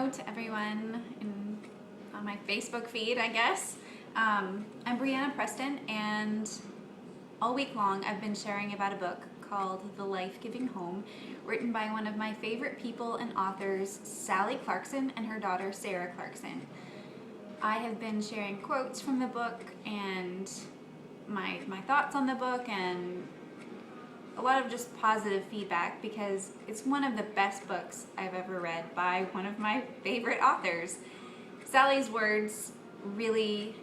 Hello to everyone on my Facebook feed, I guess. I'm Brianna Preston, and all week long I've been sharing about a book called The Lifegiving Home, written by one of my favorite people and authors, Sarah Clarkson, and her daughter, Sarah Clarkson. I have been sharing quotes from the book and my thoughts on the book and a lot of just positive feedback because it's one of the best books I've ever read by one of my favorite authors. Sally's words really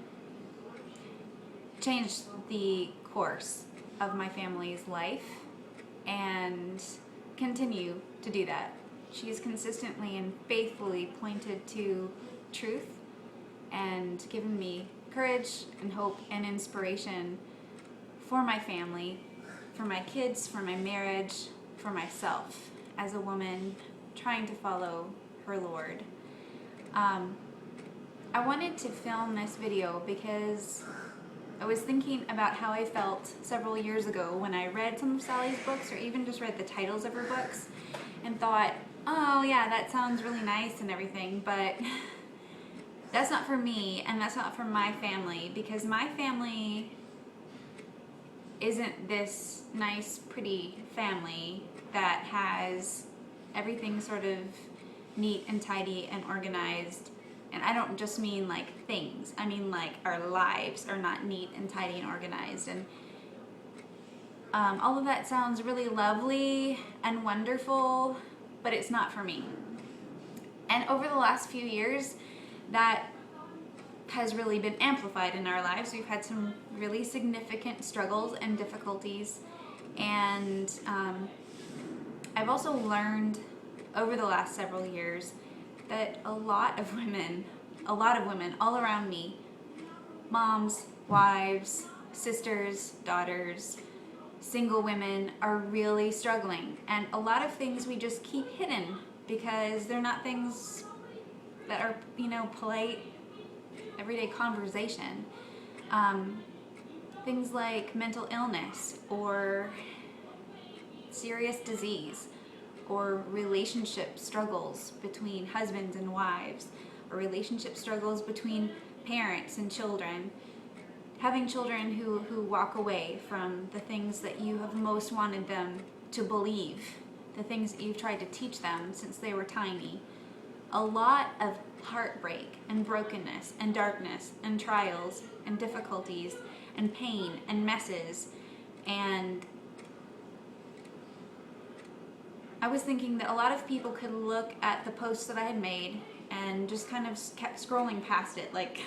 changed the course of my family's life and continue to do that. She has consistently and faithfully pointed to truth and given me courage and hope and inspiration for my family, for my kids, for my marriage, for myself as a woman trying to follow her Lord. I wanted to film this video because I was thinking about how I felt several years ago when I read some of Sally's books, or even just read the titles of her books, and thought, oh yeah, that sounds really nice and everything, but that's not for me and that's not for my family, because my family isn't this nice, pretty family that has everything sort of neat and tidy and organized. And I don't just mean like things, I mean like our lives are not neat and tidy and organized. And all of that sounds really lovely and wonderful, but it's not for me. And over the last few years, that has really been amplified in our lives. We've had some really significant struggles and difficulties, and I've also learned over the last several years that a lot of women all around me, moms, wives, sisters, daughters, single women, are really struggling. And a lot of things we just keep hidden because they're not things that are, polite everyday conversation. Things like mental illness or serious disease, or relationship struggles between husbands and wives, or relationship struggles between parents and children, having children who walk away from the things that you have most wanted them to believe, the things that you've tried to teach them since they were tiny. A lot of heartbreak and brokenness and darkness and trials and difficulties and pain and messes. And I was thinking that a lot of people could look at the posts that I had made and just kind of kept scrolling past it, like,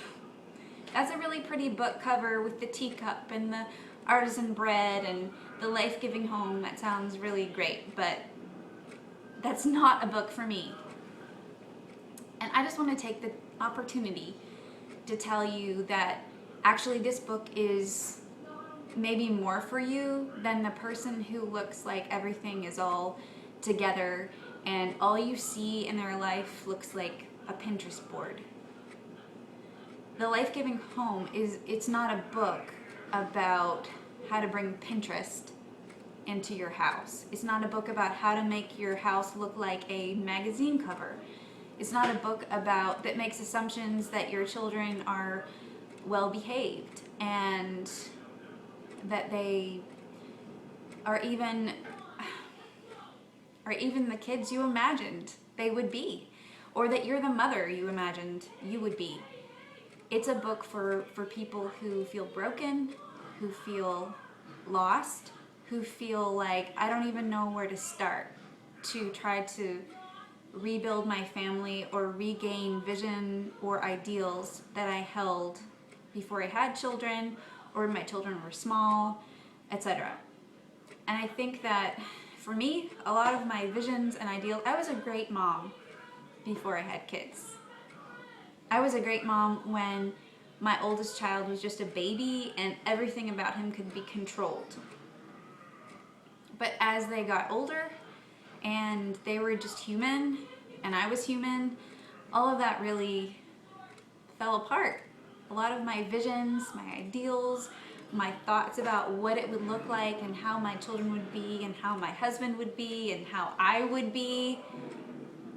that's a really pretty book cover with the teacup and the artisan bread and the Life-Giving Home. That sounds really great, but that's not a book for me. And I just want to take the opportunity to tell you that actually this book is maybe more for you than the person who looks like everything is all together and all you see in their life looks like a Pinterest board. The Life-Giving Home it's not a book about how to bring Pinterest into your house. It's not a book about how to make your house look like a magazine cover. It's not a book that makes assumptions that your children are well behaved and that they are even the kids you imagined they would be, or that you're the mother you imagined you would be. It's a book for people who feel broken, who feel lost, who feel like, I don't even know where to start to try to rebuild my family or regain vision or ideals that I held before I had children or my children were small, etc. And I think that for me, a lot of my visions and ideals, I was a great mom before I had kids. I was a great mom when my oldest child was just a baby and everything about him could be controlled. But as they got older and they were just human and I was human, all of that really fell apart. A lot of my visions, my ideals, my thoughts about what it would look like and how my children would be and how my husband would be and how I would be,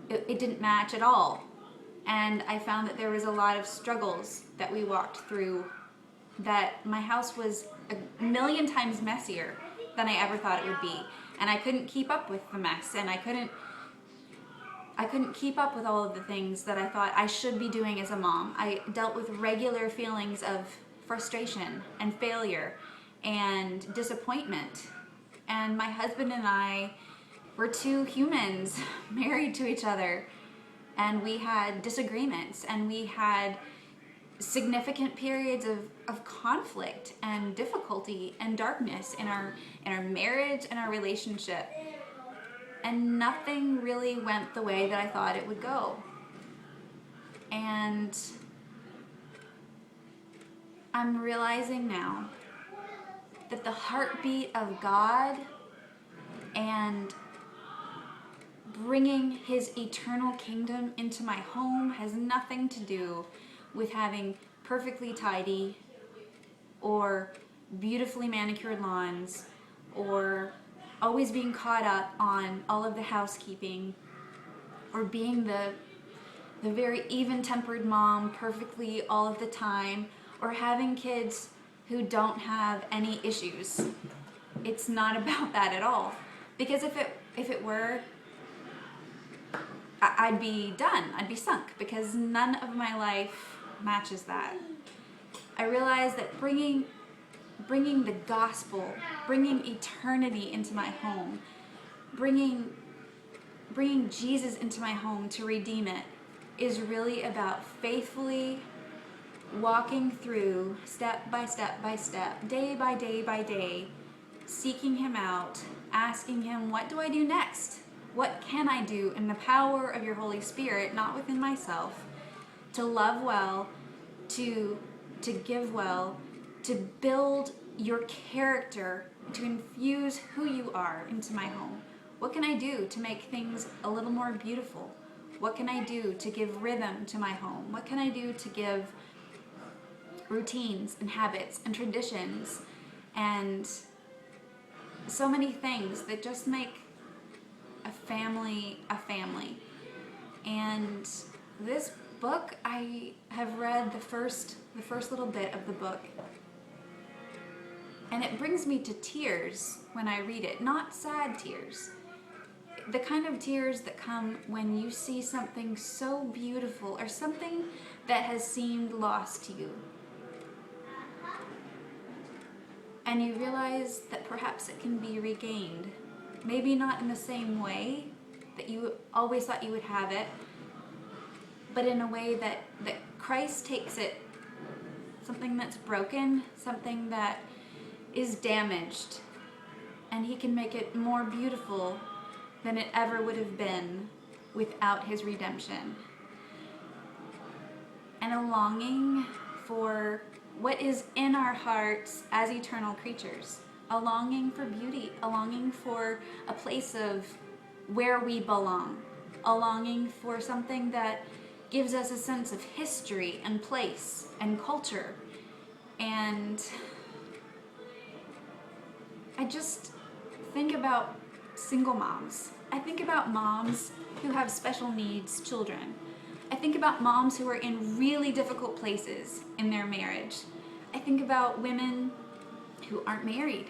it didn't match at all And I found that there was a lot of struggles that we walked through, that my house was a million times messier than I ever thought it would be. And I couldn't keep up with the mess, and I couldn't keep up with all of the things that I thought I should be doing as a mom. I dealt with regular feelings of frustration and failure and disappointment. And my husband and I were two humans married to each other, and we had disagreements, and we had significant periods of conflict and difficulty and darkness in our marriage and our relationship. And nothing really went the way that I thought it would go. And I'm realizing now that the heartbeat of God and bringing His eternal kingdom into my home has nothing to do with having perfectly tidy or beautifully manicured lawns or always being caught up on all of the housekeeping, or being the very even-tempered mom perfectly all of the time, or having kids who don't have any issues. It's not about that at all. Because if it were, I'd be done. I'd be sunk, because none of my life matches that. I realized that bringing the gospel, bringing eternity into my home, bringing Jesus into my home to redeem it, is really about faithfully walking through step by step by step, day by day by day, seeking Him out, asking Him, what do I do next? What can I do in the power of your Holy Spirit, not within myself, to love well, to give well, to build your character, to infuse who you are into my home? What can I do to make things a little more beautiful? What can I do to give rhythm to my home? What can I do to give routines and habits and traditions and so many things that just make a family a family? And this book, I have read the first little bit of the book, and it brings me to tears when I read it. Not sad tears. The kind of tears that come when you see something so beautiful, or something that has seemed lost to you, and you realize that perhaps it can be regained. Maybe not in the same way that you always thought you would have it, but in a way that Christ takes it, something that's broken, something that is damaged, and He can make it more beautiful than it ever would have been without His redemption. And a longing for what is in our hearts as eternal creatures. A longing for beauty, a longing for a place of where we belong, a longing for something that gives us a sense of history and place and culture. And I just think about single moms. I think about moms who have special needs children. I think about moms who are in really difficult places in their marriage. I think about women who aren't married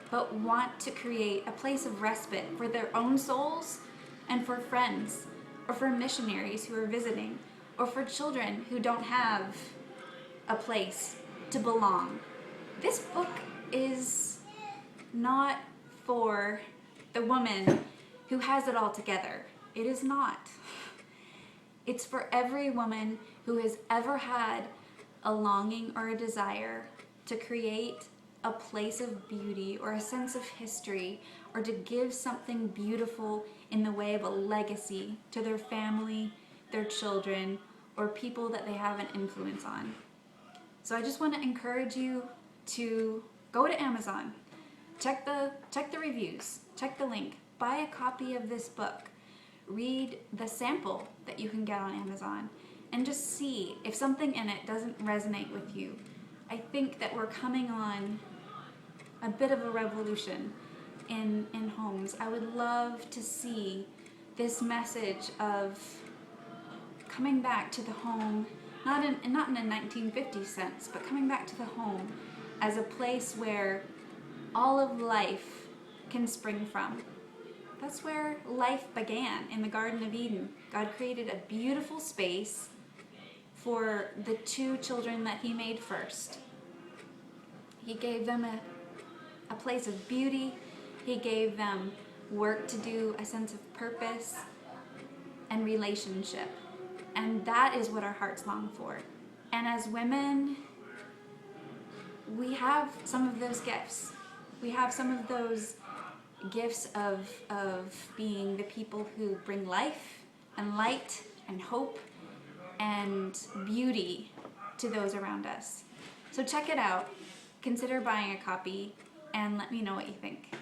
but want to create a place of respite for their own souls and for friends, or for missionaries who are visiting, or for children who don't have a place to belong. This book is not for the woman who has it all together. It is not. It's for every woman who has ever had a longing or a desire to create a place of beauty or a sense of history, or to give something beautiful in the way of a legacy to their family, their children, or people that they have an influence on. So I just want to encourage you to go to Amazon, check the reviews, check the link, buy a copy of this book, read the sample that you can get on Amazon, and just see if something in it doesn't resonate with you. I think that we're coming on a bit of a revolution in homes. I would love to see this message of coming back to the home, not in a 1950s sense, but coming back to the home as a place where all of life can spring from. That's where life began, in the Garden of Eden. God created a beautiful space for the two children that he made first. He gave them a place of beauty. He gave them work to do, a sense of purpose and relationship. And that is what our hearts long for. And as women, we have some of those gifts. We have some of those gifts of being the people who bring life and light and hope and beauty to those around us. So check it out, consider buying a copy, and let me know what you think.